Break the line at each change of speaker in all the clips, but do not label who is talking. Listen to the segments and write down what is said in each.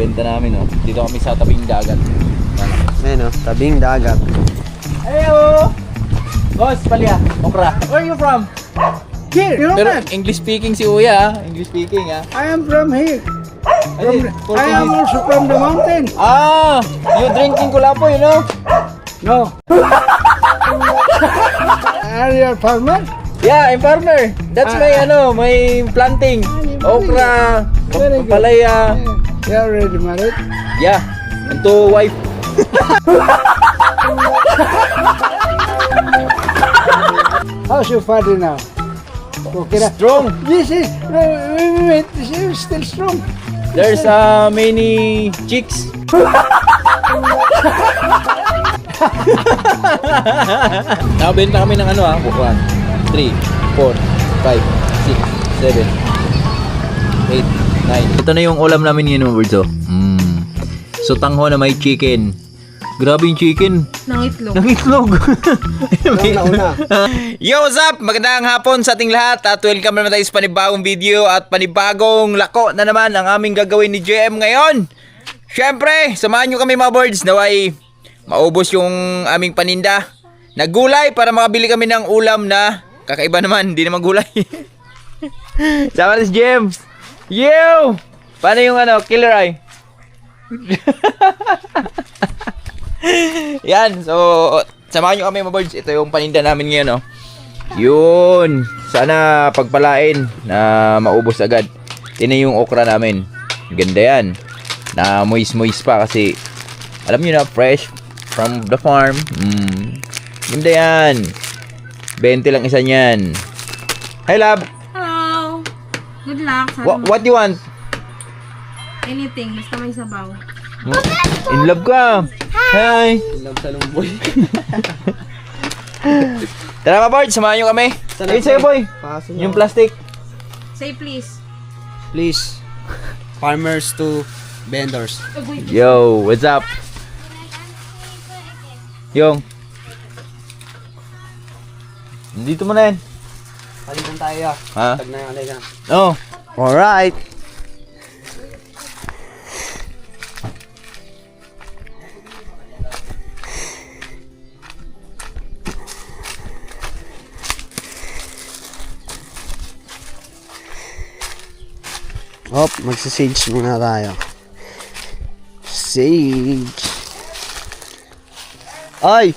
benta namin, oh. Dito kami sa tabing dagat.
Ayun, oh, tabing dagat.
Heyo! Boss, palya, okra. Where are you from?
Here, you know
Pero
that?
English speaking si Uya, ah. English speaking, ah.
I am from here.
Ay,
I am also from the mountain.
Ah, you drinking kulapo, you know?
No. Are you a farmer?
Yeah, I'm farmer. That's my my planting. Okra,
Very good.
palaya.
You are already married?
Yeah, and two wife.
How's your father now? Okay na.
Strong.
This is, wait, this is still strong.
There's many chicks. Nakabenta kami ng 1, 3, 4, 5, 6, 7, 8, 9. Ito na yung ulam namin ngayon, mga birds, oh. So tangho na may chicken. Grabe yung chicken.
Nangitlog.
Nangitlog.
Nauna.
Yo, what's up? Magandang hapon sa ating lahat at welcome naman tayo sa panibagong video at panibagong lako na naman ang aming gagawin ni JM ngayon. Syempre, samahan nyo kami mga birds naway maubos yung aming paninda na gulay para makabili kami ng ulam na kakaiba naman, hindi naman gulay. Sama na si JM. Yo! Paano yung killer eye? Yan, so samahan nyo kami mga birds. Ito yung paninda namin ngayon, no? Yun, sana pagpalain na maubos agad. Ito yung okra namin. Ganda yan. Na moist pa kasi alam nyo na, fresh from the farm. Ganda yan. 20 lang isa niyan. Hi, love.
Hello. Good luck.
What do you want?
Anything. Basta may sabaw.
In love ka. Hi.
Love sa lumboy.
Tara mga birds, samahan nyo kami. Ayun sa'yo, boy. Yung plastic.
Say please.
Please, farmers to vendors.
Yo, what's up? Yung. Dito mo na yan.
Palitan tayo.
Ha?
Tag na yung alay ka.
Oh.
Alright. Magsisage muna tayo. Sage. Ay!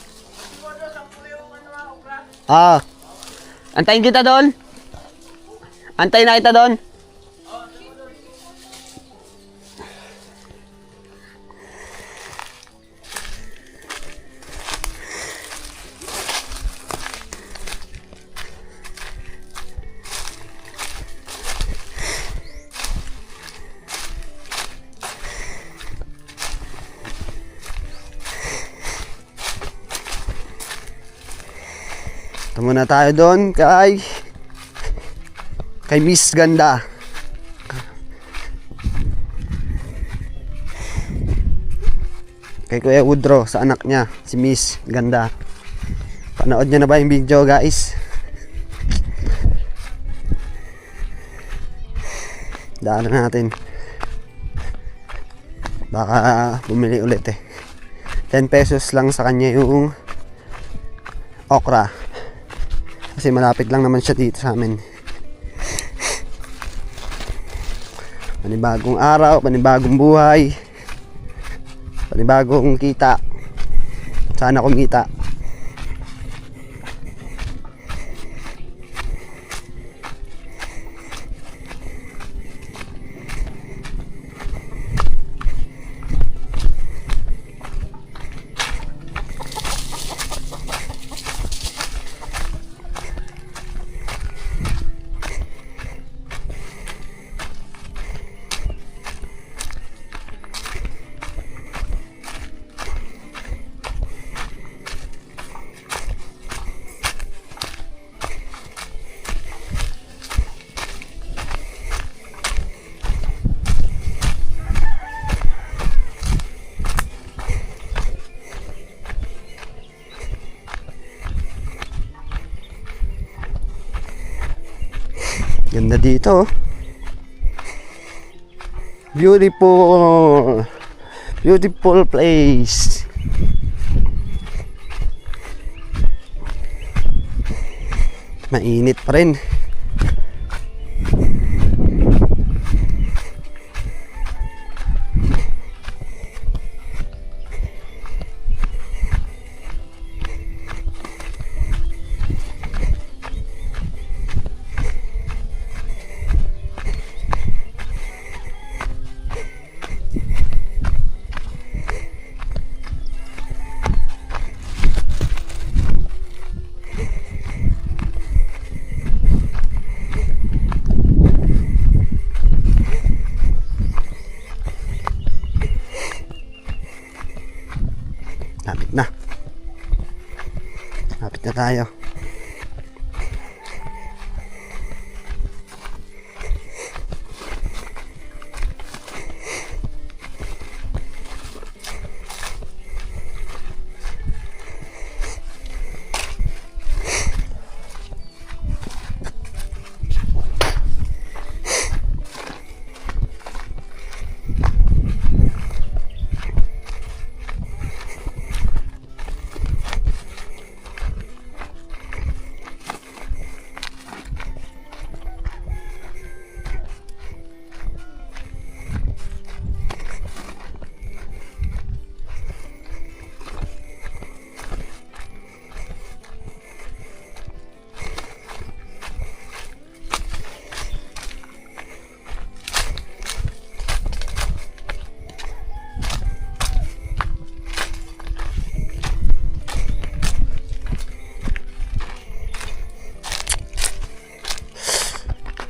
Antayin kita doon. Antayin na kita doon. Tama na tayo doon kay Miss Ganda. Kay Kuya Woodrow sa anak niya, si Miss Ganda. Panood niyo na ba yung video, guys? Daanan natin. Baka bumili ulit eh. 10 pesos lang sa kanya yung okra. Kasi malapit lang naman siya dito sa amin. Panibagong araw, panibagong buhay, panibagong kita. Sana kumita. Ganda dito, oh. Beautiful. Beautiful place. Mainit pa rin. Lapit na. Lapit na tayo.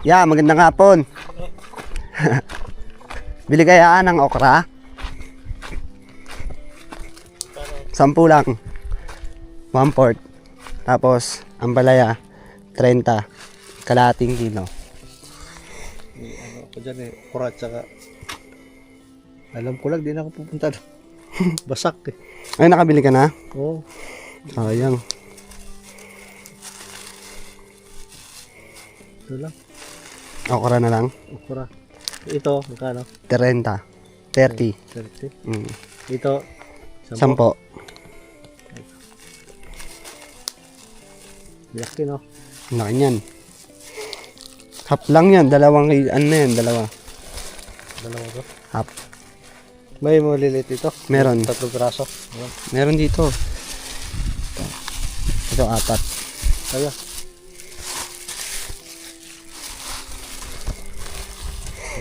Yeah, magandang hapon. Bili kaya ng okra? 10 lang. 1/4. Tapos, ampalaya, 30. Kalahating kilo.
Ano ako dyan okra tsaka. Alam ko lang, di na ako pupunta doon. Basak eh.
Ay, nakabili ka na?
Oo.
Sayang.
Ito lang.
Okra na lang.
Okra. Ito, magkano?
30. 30.
30.
Mm.
Ito, 10.
10.
Laki no?
Laki niyan. Half lang yan. Dalawang, ano na yan, dalawa.
Dalawa to.
Half.
May malilit ito.
Meron.
3 piraso. Ayan.
Meron dito. Ito, 4.
Kaya.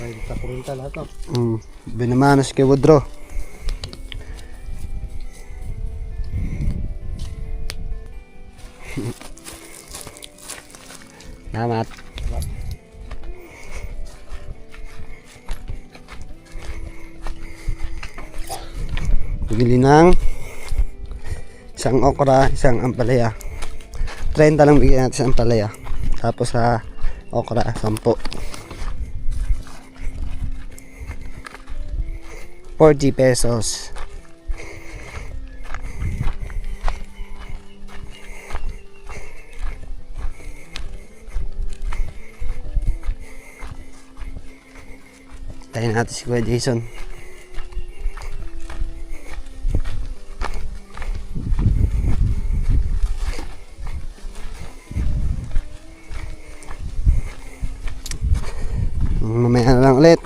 May takurinta lahat no?
Binamanos kay Woodrow. Salamat. Bili ng isang okra, isang ampalaya. 30 lang bigyan natin sa ampalaya. Tapos sa okra, 10. 40 pesos. Tayo natin si Kuya Jason. Mamaya na lang ulit.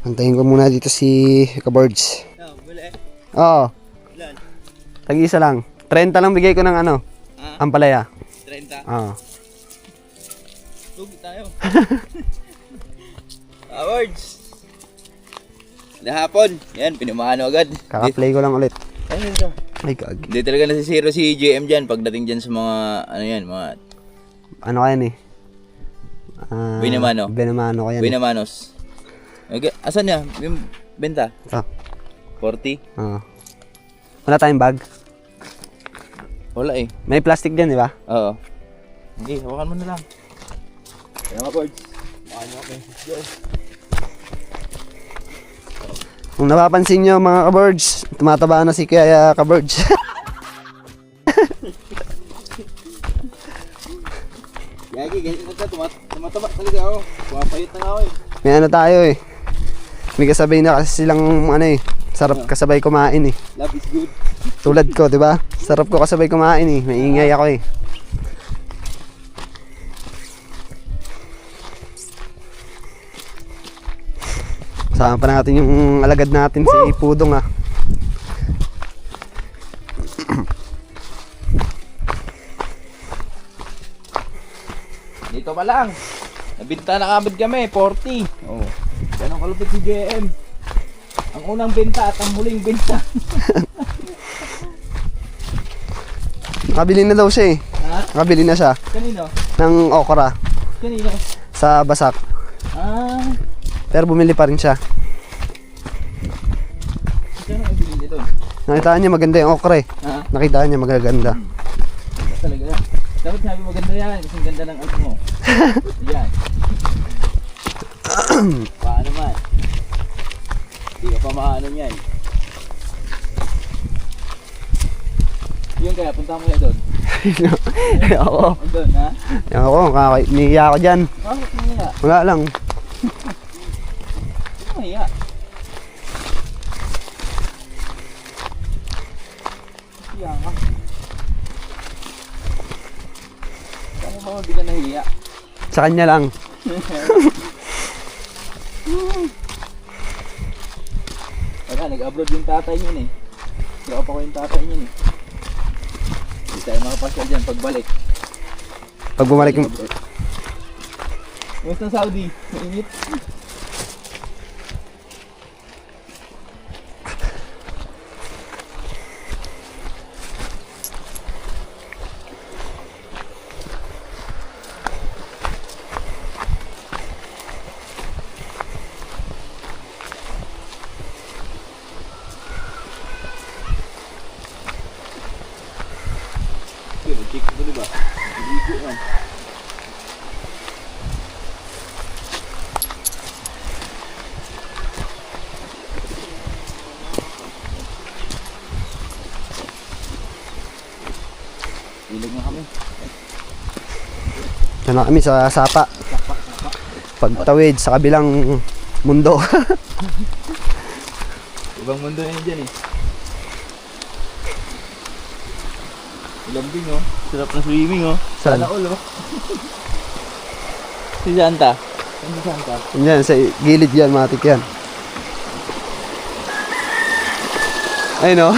Antayin ko muna dito si Kabords. Oo. Tag-isa lang. 30 lang bigay ko ng ano. Ampalaya.
30.
Oo.
Tugi tayo. Awards. Hapon. Yan, pinumano agad.
Kaka-play ko lang ulit.
Ayun ito.
Ay, kag.
Hindi talaga nasisiro si JM dyan pagdating dyan sa mga, ano yan, mga
Ano kaya ni?
Binamano.
Binamano kaya ni.
Winamanos. Okay. Asan niya? Yung benta?
Ito.
40?
Oo. Wala tayong bag.
Wala eh.
May plastic dyan, di ba?
Oo. Hindi, hawakan mo na lang. Kaya mga boards. Hawakan mo ako.
Kung napapansin nyo mga Kabords, tumataba na si Kuya Kabords.
Yagi, ganyan na ito. Tumataba talaga ako. Pumapayot na nga ako eh.
May ano tayo eh. May kasabay na kasi silang ano eh. Sarap kasabay kumain eh.
Love is good.
Tulad ko, di ba? Sarap ko kasabay kumain eh. Maingay ako eh. Sama pa natin yung alagad natin si Pudong ah.
Dito pa lang. Nabinta na kagad kami, 40. Oh. Ganun kalupit si JM. Ang unang benta at ang huling benta.
Nakabili na daw siya eh.
Ha?
Nakabili na siya
Kanino?
ng okra
Kanino?
sa Basak.
Ah,
Pero bumili pa rin siya.
saan ang bilhin doon?
Nakita niya maganda yung okra eh.
Ha?
Nakita niya magaganda.
Talaga. Dapat sabi maganda yan, kasi ang ganda ng alt mo. Yan. Paano man? Hindi ka pa maano niyan. Yun kaya, punta mo kaya doon.
Ako.
Doon, ha?
Ako, niya ako dyan.
Bakit mahiya?
Wala lang.
Ano mahiya? Mahiya ka. Paano ba hindi ka nahiya?
Sa kanya lang.
Wala, nag-abroad yung tatay niyan eh. Kaya pa ko yung tatay niyan eh. Hindi tayo makapasyal dyan pagbalik.
Pag bumalik yung...
Kumusta Saudi? Mainit? Check ko diba? Ligo yan. Ilag na kami.
Yan na kami sa Sapa. Pagtawid sa kabilang mundo.
Ibang mundo na yun dyan eh. Lambing oh. Sarap na swimming oh.
Saan?
Sana all oh. Si Santa. Saan si Santa?
Yan, sa gilid yan, matik yan. Ayun o.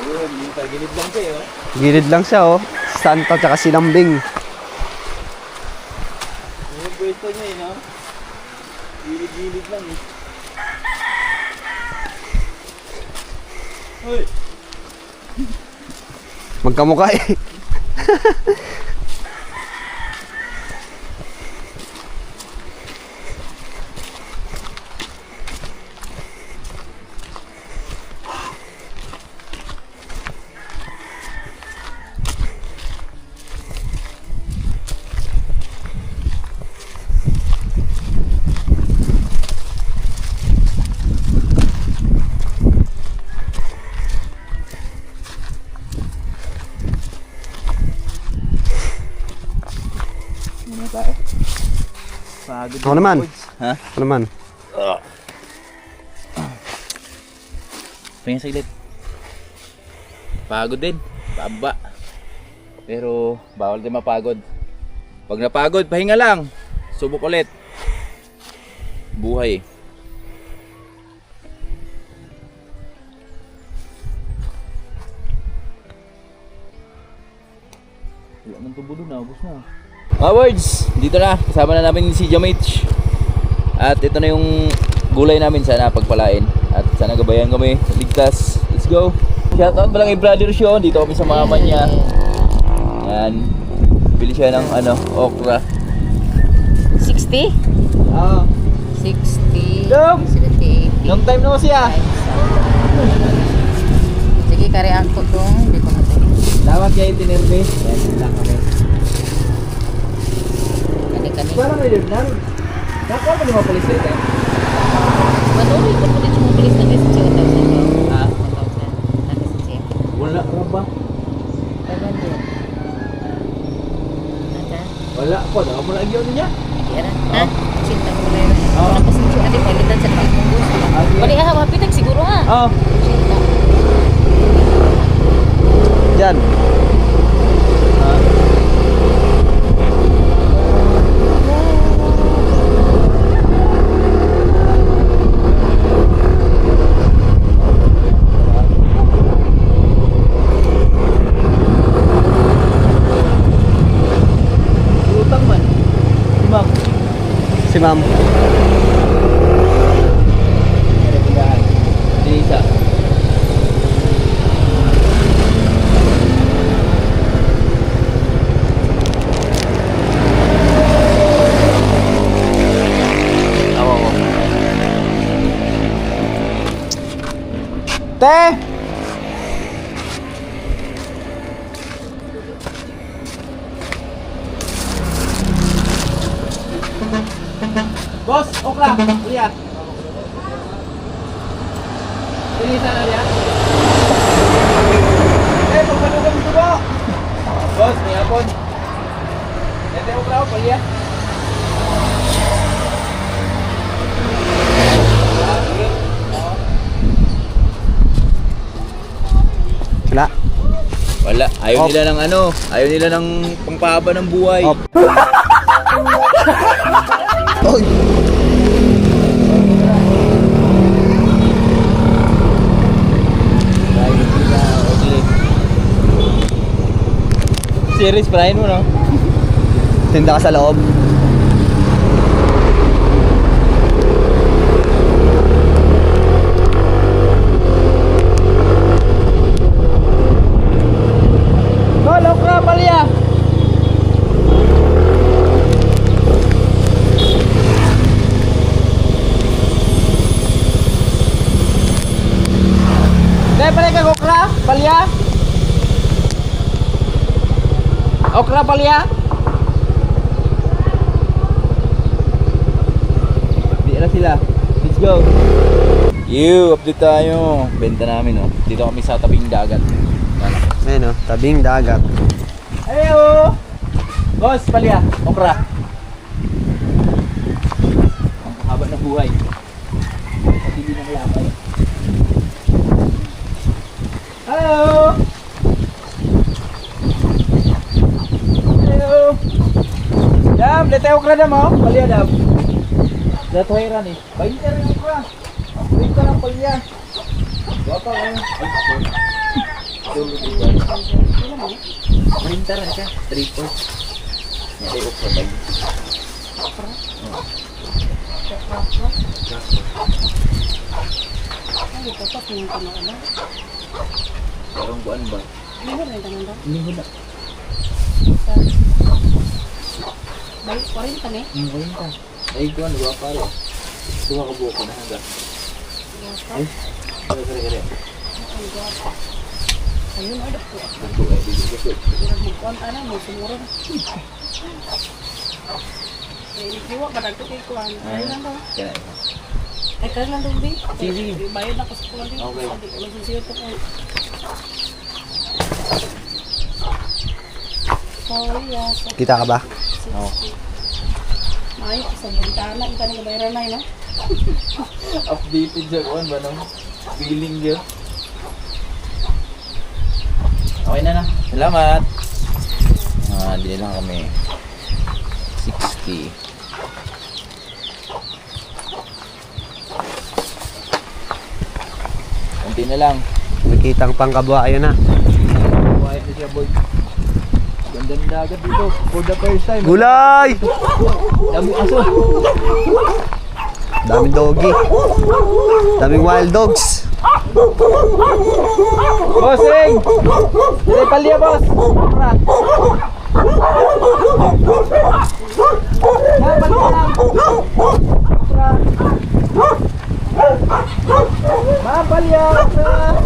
Ayun, yung tagilid lang kayo.
Gilid lang siya oh. Santa tsaka si Lambing.
Yung pwesto niya eh no? Gilid-gilid lang eh. Hoy!
Magkamukha eh.
Muna tayo. Pagod
Ako naman.
Ha?
Ano naman?
Pahinga saglit. Pagod din. Baba. Pero bawal din mapagod. Pag napagod, pahinga lang. Subok ulit. Buhay. Wala nang tubo doon, naubos na. Mga birds, dito na. Kasama na namin si Jamich. At ito na yung gulay namin. Sana pagpalain. At sana gabayan kami. Ligtas. Let's go. Shoutout pa lang kay Brother Sean. Dito kami sa mama niya. Yan. Bili siya ng okra.
60?
Ah,
60.
Dam!
70, 80.
long time no siya.
Sige, karihan ko itong. Hindi ko natin.
Salamat kay Tinerbe. Yan, lang kami.
Kani-kani.
Parang may Leonard. Nakuha pa lima polis ito.
Matuloy ko ulit yung bilis na kasi siya 1,000 ba?
Ha?
1,000. Nakasi siya.
Wala ka ba?
500. Naka?
Wala po, daw mo lagi yun niya.
Yan ha? Sinta mo na yun. Tapos hindi siya palitan sa likod mong gusto. Balik ha, mapitag siguro ha.
Oh.
Sinta.
Diyan.
Utang man. Ma'am.
Si ma'am.
Isa. Te! Boss, okra, lihat. Ini sana lihat. Pagpalugan ito po. Boss, may hapon. Ito okra ko, lihat.
Wala.
Wala, ayaw
Op.
nila ng ano, ayaw nila ng pangpahaba ng buhay.
Op. Oy.
Series, parahin mo, no?
Tinda ka sa loob.
Tol, okra, palya! Dahil pala kag okra, palya! Okra, palya! Di na sila. Let's go! Update tayo. Benta namin, oh. Dito kami sa tabing dagat. Yan.
Ayun, oh, tabing dagat.
Ayo! Boss, palya, okra. Ang haba ng buhay. At hindi na kalapay. Hello! Hello! Dam, lete okra dam, oh. Palya dam. Dato hiran eh. Bayin ka rin okra. Bayin ka lang palya. Baka eh. Mahintar na siya, 3 points. May okra ba yun? Parang buwan ba? Linggo na.
Balik pa rin kami.
Ngayon ka. Ay, buwan, buwan pala. Tuwa ka buwan ko na hanggang. Ay, kare-kare.
Ayun, ay, dako.
Ito ay, bigyan ko.
Magkuhan na, may sumuro na. Eh, ikiwa ba nagto kay kuhan? Ayun lang daw.
Kaya na.
Ay, kaya lang daw, Bi.
Sige.
Bayad ako sa kuhan din.
Okay.
Magsisiyo ko ko. Sorry, yasa.
Kita ka ba?
Oo.
Maayo ko sa bintana. Ika nang bayaran na yun, ha?
Updated sa kuwan ba nung feeling yun? Okay na. Salamat. Dili lang kami. 60. Kunti na lang.
Nakitang pangkabwa, ayun na.
Buhay na siya, boy. Ganda ng dagat dito. For the first time.
Gulay!
Daming aso.
Daming doggy. Daming wild dogs.
Bossing! Dili palya, boss. Okra. Palya lang. Okra. Palya. Okra.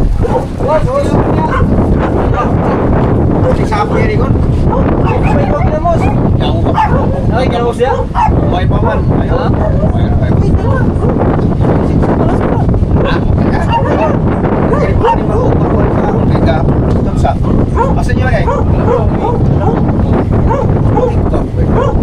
Boss, palya.
Sabi niya rin ko.
Ay, huwag na, boss. Ay, kinamos niya?
May paman.
Ha?
Asan nyo eh? TikTok.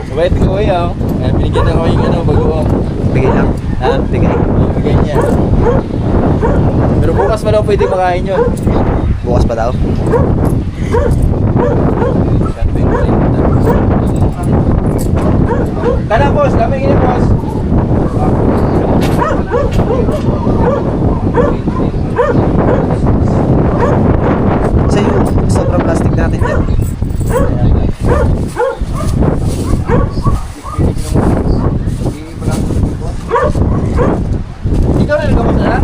Mabait ko kuya, oh. Ayan, binigyan na ko yung ano, bagoong.
Bigay lang.
Ha?
Bigay.
Bigay niya. Pero bukas pa daw pwede makain yun.
Bukas pa daw.
Tara boss, kami gini boss.
Sa yung sobrang plastic natin dyan.
Ikaw rin nagkamot na?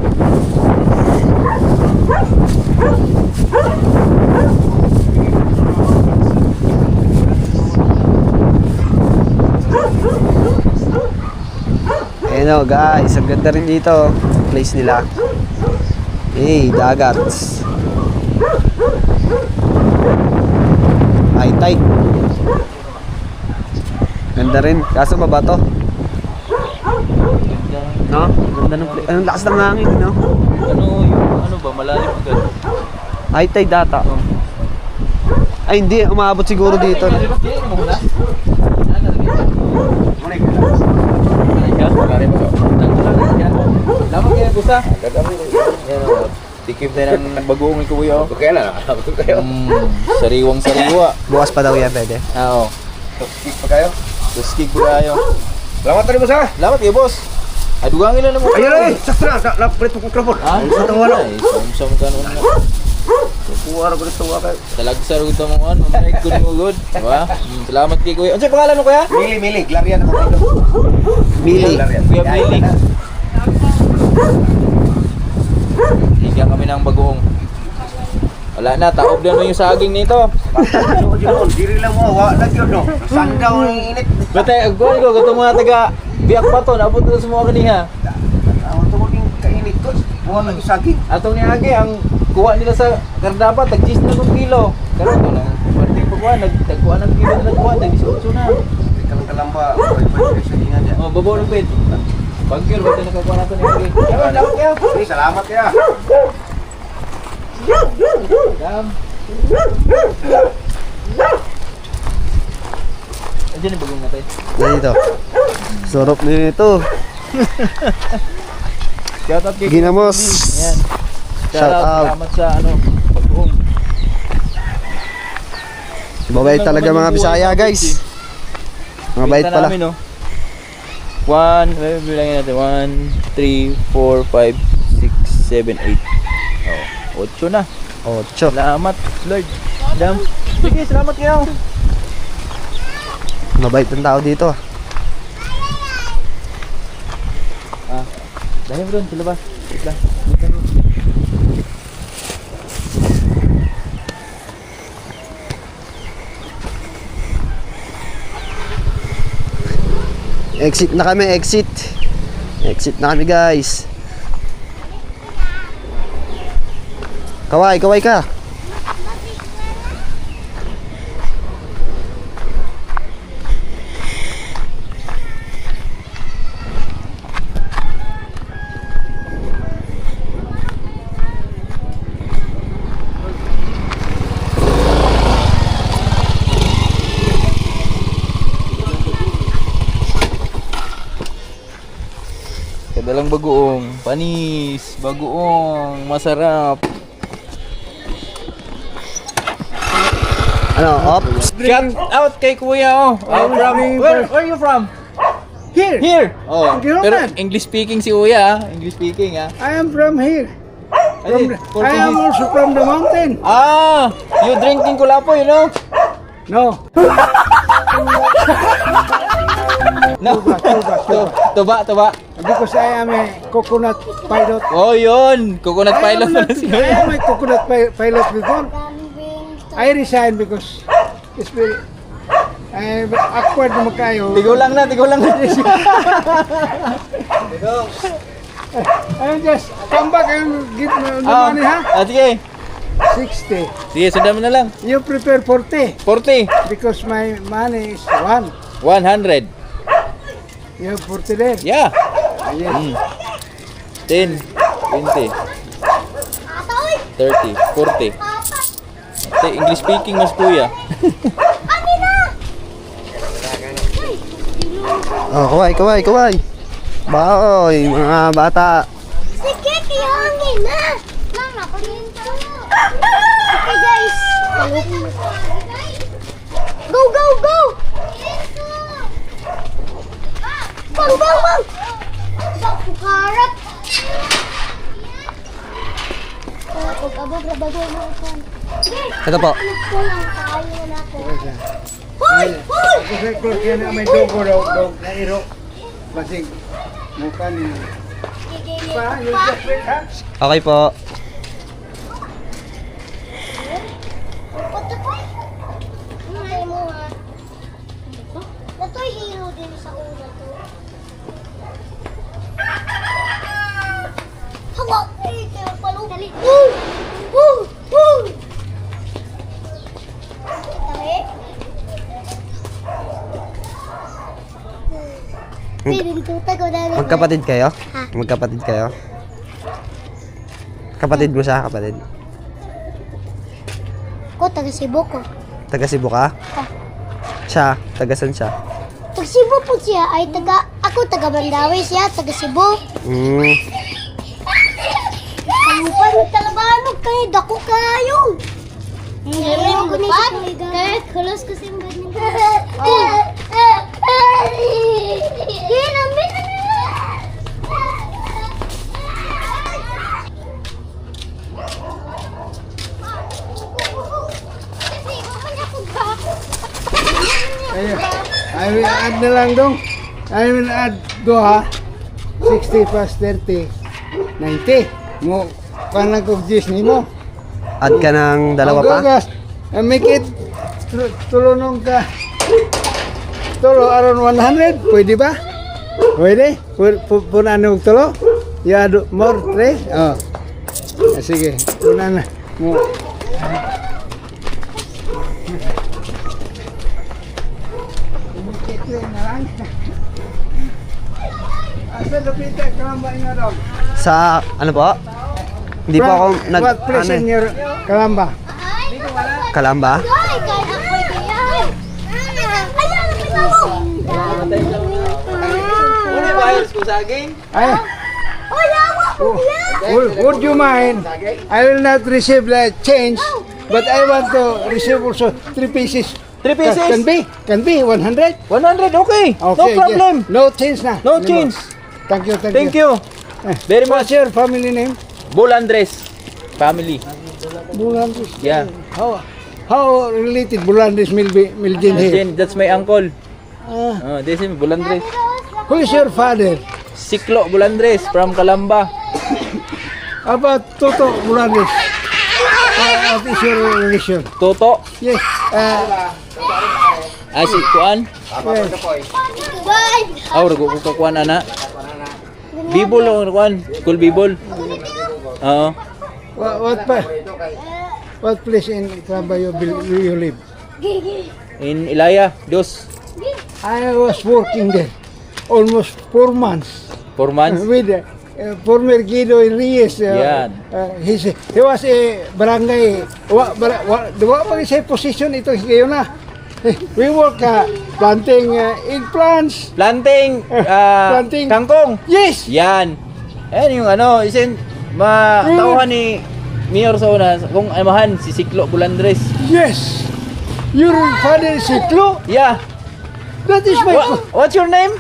Ayan o guys, ang ganda rin dito. Place nila. Hey, dagat. Ay, tight. Ganda rin. Kaso mabato. No? Ganda ng place. Anong lakas ng hangin, no?
Ano ba, malalim agad.
High tide data. Ay, hindi. Umabot siguro dito.
Lama kaya busa. Tikip na ng bagoong ni kuya.
Kaya na, nakakabot kayo.
Sariwang sariwa.
Bukas pa daw yan, pwede.
Oo.
Kick pa kayo.
Tuskig po kayo.
Salamat rin mo sa.
Salamat kayo boss. Ay dugang ilan na mo.
Ayun ay, sakto na. Napalit mo mikrofon.
Ha?
Sa tawala.
Ay, samsam ka naman na.
Kuwara ko dito kayo.
Talagsar ko ito mga ano. Mamay good mo good. Diba? Salamat kay kuya. Ano sa'yo pangalan mo kuya?
Mili. Glarian ako kayo.
Mili.
Kuya Mili. Higyan kami ng bagoong. Wala na, taob na yung saging nito.
Diri lang mo, wala na yun, no? Sandaw ng init.
Bate, agwan ko, ito mga taga biyak pa to, napunta sa mga kaniha.
Ang tumaging kainit ko, buwan lang yung saging.
Atong niagi, ang kuha nila sa Kardapa, tag-10 na ng kilo. Karon to lang, pwede pagkuha, nagkuha ng kilo na nagkuha, tag-18 na.
Kalamba, pwede sa hingan niya.
Oh, babaw ng ped. Pag-kilo, ba't nakakuha natin yung ped? Ayun, dapat kaya.
Salamat kaya.
Dam. Andiyan yung bagong natin.
Dito. Sarap nito.
Shout out kay
Ginamos.
Yan.
Shout out.
Salamat sa ano, pag-uong.
Mabait talaga mga Bisaya, guys. Mabait
Kita
pala.
namin, no? 1, bilangin natin. 1, 3, 4, 5, 6, 7, 8. Oh, 8 na.
8.
Salamat, Lord. Dam. Sige, salamat kayo.
Mabait ang tao dito.
Dahil mo doon, sa labas. Wait lang.
Exit na kami, exit. Exit na kami, guys. Kaway ka.
Kadalang bagoong, panis, bagoong, masarap.
Ano, ops?
Shout out kay kuya, oh. Where are you from?
Here,
Here. Oh.
Hindi
Pero
naman.
English speaking si kuya, ah. English speaking, ah.
I am from here.
Ay,
I am also from the mountain.
Ah, you drinking kulapo, you know?
No,
No. Tuba.
because I am a coconut pilot.
Oh, yun. Coconut pilot pala si
I
kuya.
am a coconut pilot before. I resigned because it's very awkward naman kayo.
Tigo lang na.
I just come back and give the money, ha?
Sige.
60.
Sige, sundan mo na lang.
You prepare 40
40.
because my money is 1.
100.
You have 40 there.
Yeah.
Yes.
10, 20, 30, 40. English speaking mas kuya.
Oh, kaway. Baoy, mga bata.
Sige, kayangin na. Lang, nakulihan ko. Okay, guys. Go, go, go! Bang! Bago karap.
Ito po.
Hoy!
Kasi close yan na may dugo daw na iro. Basig. Mukha niya. Pa, yung just ha?
Okay po.
Nato'y hero din sa una to. Hawa! Eh, kaya palo. Dali. Woo! Dali. Piling tuta ko dali.
Magkapatid kayo?
Ha?
Magkapatid kayo? Kapatid mo siya, kapatid.
Ko, taga Cebu ko.
Taga Cebu ka? Siya, taga saan siya?
Pag Cebu po siya ay ako taga Mandawi siya, taga Cebu. Ang parang talabanog kayo, dako kayo. Ngayon ko ni siya. Kahit kulos ko siya ba niya. Ginamit na nila.
Ayun. I will add na lang dong. I will add do ha. 60 plus 30. 90. Mo, panag of Diyos ni mo.
Add ka ng dalawa pa?
Gugas. Make it tulunong ka. Tulo around 100. Pwede ba? Pwede? Puna na tulo? Ya, more 3? Oh. Sige. Puna na. Mo. Asa lapita kalamba inyo daw?
Sa, ano po? Hindi po ako nag...
What place
ano,
in your kalamba?
Kalamba?
Ay, kahit ako'y kaya. Ayan, napita mo.
Una bayos ko saging.
Ay,
Ay, awa ko yan.
would you mind? I will not receive the change, but I want to receive also 3 pieces.
3 pieces?
Can be 100.
100, okay. No
Okay,
problem.
yeah. No change na.
No change.
Thank you,
Thank you. Very
What's
much.
your family name?
Bulandres family.
Bulandis.
Yeah.
How related Bulandis Miljin here?
Then that's my uncle.
Ah,
This is Bulandres.
who is your father?
Siklo Bulandres from Calamba.
About Toto Bulandis. What is your relation?
Toto.
Yes.
Si Kuan.
Bye.
Aw, rago ko kuan ana. Bibol o kuan. Cool bibol. Oo.
What place in Calamba you live?
In Ilaya, Dos.
I was working there almost 4 months
4 months.
with former Guido Reyes.
Yan.
He was a barangay. Diba pa sa position ito ngayon na. We work planting eggplants.
Planting,
Planting.
kangkong.
Yes.
Yan. Ayan yung ano, isin matauhan ni Mayor sa una kung amahan si Siklo Bulandres.
Yes. Your father is Siklo.
Yeah.
That is my
What's your name?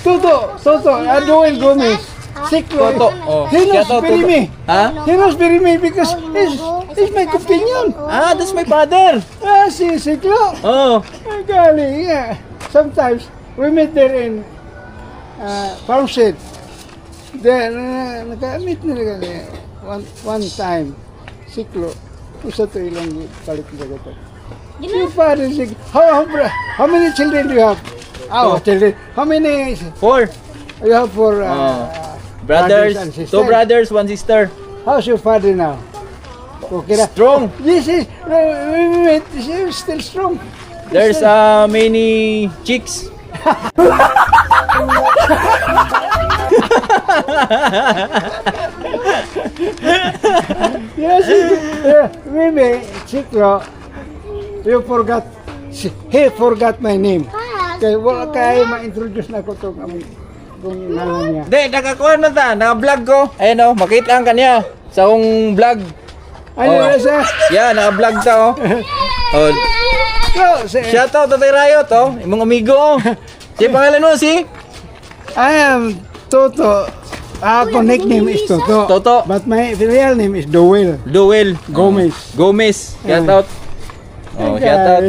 Toto. Aduel Gomez. Siklo.
Toto. Oh,
He knows
shout out
very
to-
me.
Ha?
He knows very me because he's my companion.
Ah, that's my father.
Si Siklo.
Oh.
Galing, yeah. Sometimes we meet there in Farmstead. Then naka-meet na kami one time. Siklo. Usa to ilang palit na gato. Your father is how many children do you have? Children. How many
4
you have for
brothers,
and sisters?
2 brothers, 1 sister.
How's your father now? Okay na.
Strong.
Yes, we met. He's still strong.
There's many chicks.
Yes, maybe Chiklo, you forgot. He forgot my name. Kaya wala kayo ma-introduce na ko to kung nalan niya.
Hindi, nakakuha na ta. Naka-vlog ko. Ayan o, makita ang kanya. Sa akong vlog.
Ano
Oh.
na sa?
Yeah, naka-vlog ta o. Oh. Shoutout Tatay Rayot o. Imong amigo o. Si pangalan mo si?
I am Toto. Ako nickname is Toto.
Toto.
But my real name is Dowell
Duel
Gomez.
Gomez. Shoutout. Oh, shoutout.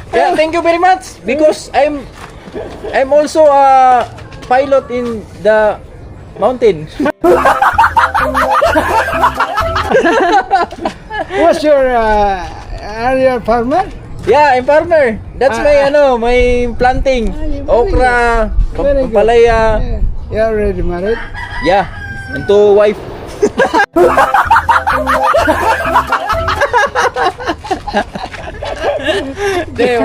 Yeah, thank you very much because I'm also a pilot in the mountain.
What's your are you a farmer?
Yeah, I'm farmer. That's my my planting. Okra,
Very good.
papalaya.
Yeah. You already married?
Yeah, and two wife. Then,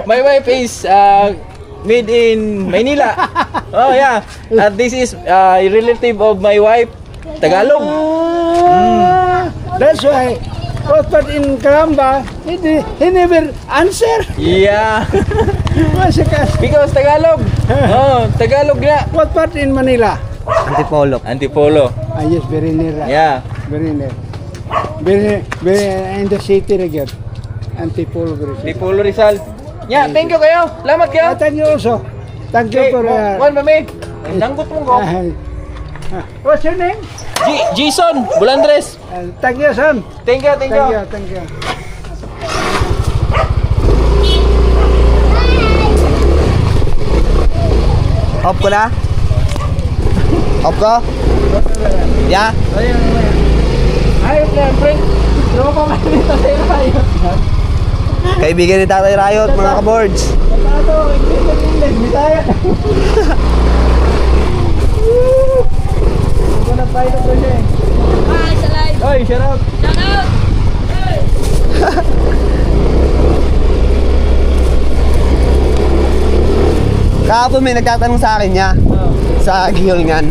my wife is made in Manila. Oh yeah, this is a relative of my wife, Tagalog.
That's why. What part in Karamba, he never answer.
Yeah,
What's the case?
because Tagalog. Oh, Tagalog na.
What part in Manila?
Antipolo.
Antipolo.
Ah, yes, very near.
Yeah.
Very near. Very in the city again. Antipolo. Very city.
Antipolo Rizal. Yeah, thank you kayo. Salamat kayo.
Thank you also. Thank you
Okay,
for
one mami. Nanggut mo ko.
what's your name?
Jason Bulandres.
Thank you, son.
Thank you, thank you.
Thank you.
Off ko na? Off ko? Yeah?
Ay, friend. Ano pa man dito sa iyo?
Kaibigan ni Tatay Rayot, mga kaboards.
Tato, English, Bisaya. Ako na tayo ko siya.
Hi, sa live.
Oy, shout out.
Shout out.
Kahapon may nagtatanong sa akin niya. Sa Gihulngan.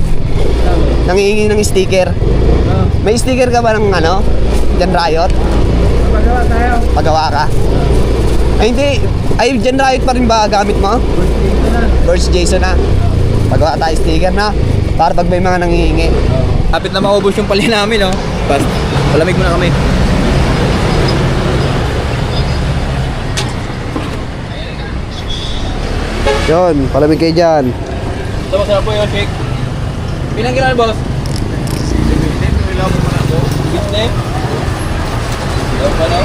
Nangihingi ng sticker. May sticker ka ba ng Jan Riot?
Magawa tayo.
Pagawa ka? Ay hindi. Ay, Jan Riot pa rin ba gamit mo? Burst Jason na. Pagawa tayo sticker na. Para pag may mga nangihingi.
Kapit na maubos yung pali namin, no? Pas, palamig muna kami.
Yun, palamig kayo dyan.
Ito, masarap po yung shake. Pinang kailan, boss? 15, mo muna po. 15? Ito pa na.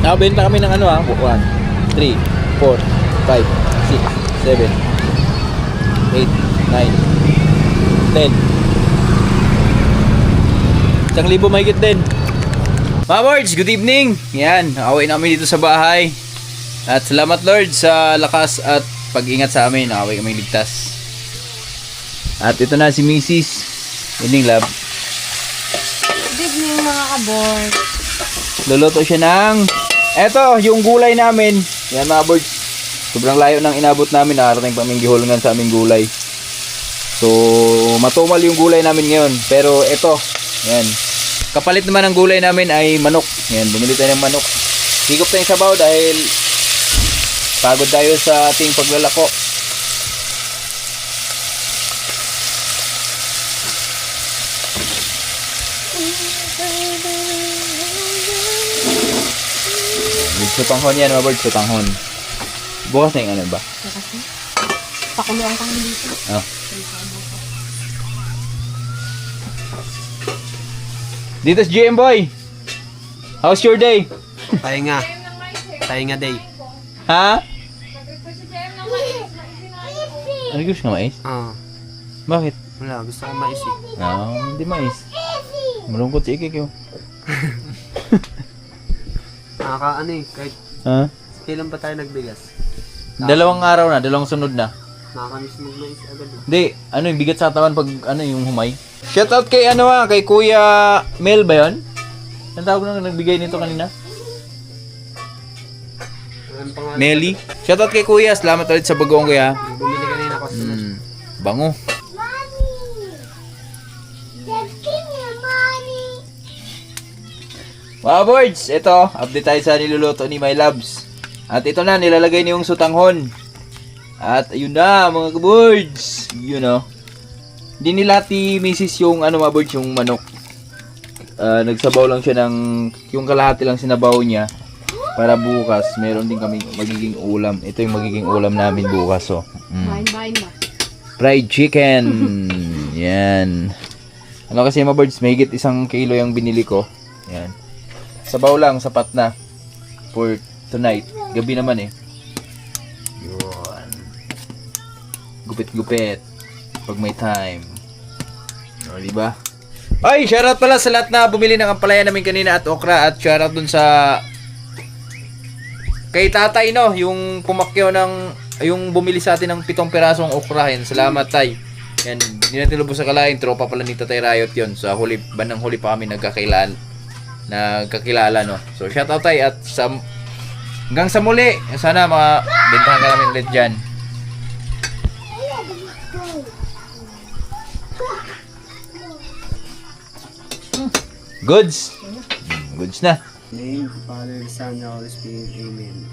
Nakabenta kami ng 1, 3, 4, 5, 6, 7, 8, 9, 10. 1,000 mahigit din. Mga boards, good evening. Yan, nakaway namin dito sa bahay. At salamat Lord sa lakas at pag-ingat sa amin. Nakaway kami ligtas. At ito na si Mrs. Evening Lab.
Good evening mga kabor.
Luluto siya ng eto, yung gulay namin. Yan mga boards. Sobrang layo ng inabot namin. Nakarating pa aming gihulungan sa aming gulay. So, matumal yung gulay namin ngayon. Pero ito, yan. Kapalit naman ng gulay namin ay manok. Yan, bumili tayo ng manok. Higop tayong sabaw dahil pagod tayo sa ating paglalako. Sutanghon yan mga bird, sutanghon. Bukas na yung ano ba?
Pakuluan kang dito.
Oh. Dito si GM Boy. How's your day?
Pahinga. Pahinga day.
Ha? Ano gusto ka mais?
Oo.
Bakit?
Wala, gusto ko mais eh.
No, hindi mais. Malungkot si Ikik yun.
Nakakaano eh, kahit
Ha?
kailan pa tayo nagbigas.
2 araw na, 2 sunod na.
Nakakamiss mag-mais agad eh.
Hindi, ano yung bigat sa katawan pag ano yung humay. Shoutout kay kay Kuya Mel ba yun? Ang tawag na nagbigay nito kanina?
Ang pangalan,
Melly. Shoutout kay Kuya, salamat ulit sa bagoong kuya.
bumili kanina ko sa
Bango.
Mommy! Dad, give me a money!
Mga birds, ito, update tayo sa niluluto ni My Loves. At ito na, nilalagay niyo yung sutanghon. At ayun na, mga birds. You know. Hindi nilati misis yung mga birds, yung manok. Nagsabaw lang siya ng, yung kalahati lang sinabaw niya. Para bukas, meron din kami magiging ulam. Ito yung magiging ulam namin bukas. Oh.
Bain ba?
Fried chicken. Yan. Ano kasi mga birds, mahigit 1 kilo yung binili ko. Yan. Sabaw lang, sapat na. For tonight. Gabi naman eh. Yun. Gupit-gupit. Pag may time. O, diba? Ay, shoutout pala sa lahat na bumili ng ampalaya namin kanina at okra. At shoutout dun sa kay tatay, no, yung pumakyaw ng, yung bumili sa atin ng 7 pirasong okra. Yan, salamat tay. Yan, hindi natin lubos sa kalain. Tropa pala ni Tatay Riot yun. Sa huli, bandang huli pa kami nagkakilala, no. So, shoutout tay at sa, hanggang sa muli. Sana mabentahan ka namin ulit dyan. Goods. Goods na.
Name, Father, Son, and Holy Spirit. Amen.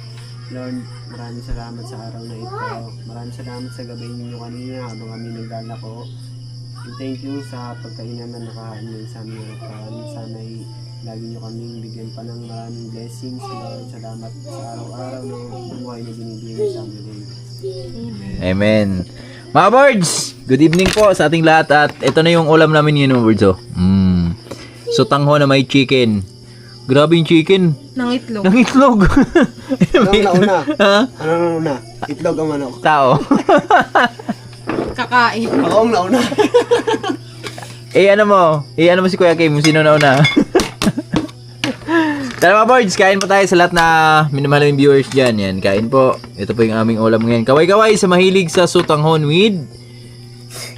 Lord, maraming salamat sa araw na ito. Maraming salamat sa gabi ninyo kanina habang kami naglalako. And thank you sa pagkainan na nakahain sa amin. Sana'y lagi nyo kaming bigyan pa ng maraming blessings. Lord, salamat sa araw-araw na buhay na binibigay sa amin.
Amen. Mga birds, good evening po sa ating lahat. At ito na yung ulam namin ngayon, mga birds. Oh. So, tangho na may chicken. Grabe yung chicken.
Nang itlog.
Nang itlog.
Anong nauna?
Ha?
Anong nauna? Itlog ang manok.
Tao.
Kakain.
Ako ang nauna.
ano mo si Kuya Kim, sino nauna? Tara mga birds, kain po tayo sa lahat na minamahal yung viewers dyan. Yan, kain po. Ito po yung aming ulam ngayon. Kaway-kaway sa mahilig sa sutanghon with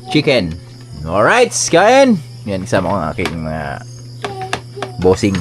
chicken. Alright, kain. Yan, kasama ko ang aking mga bossing.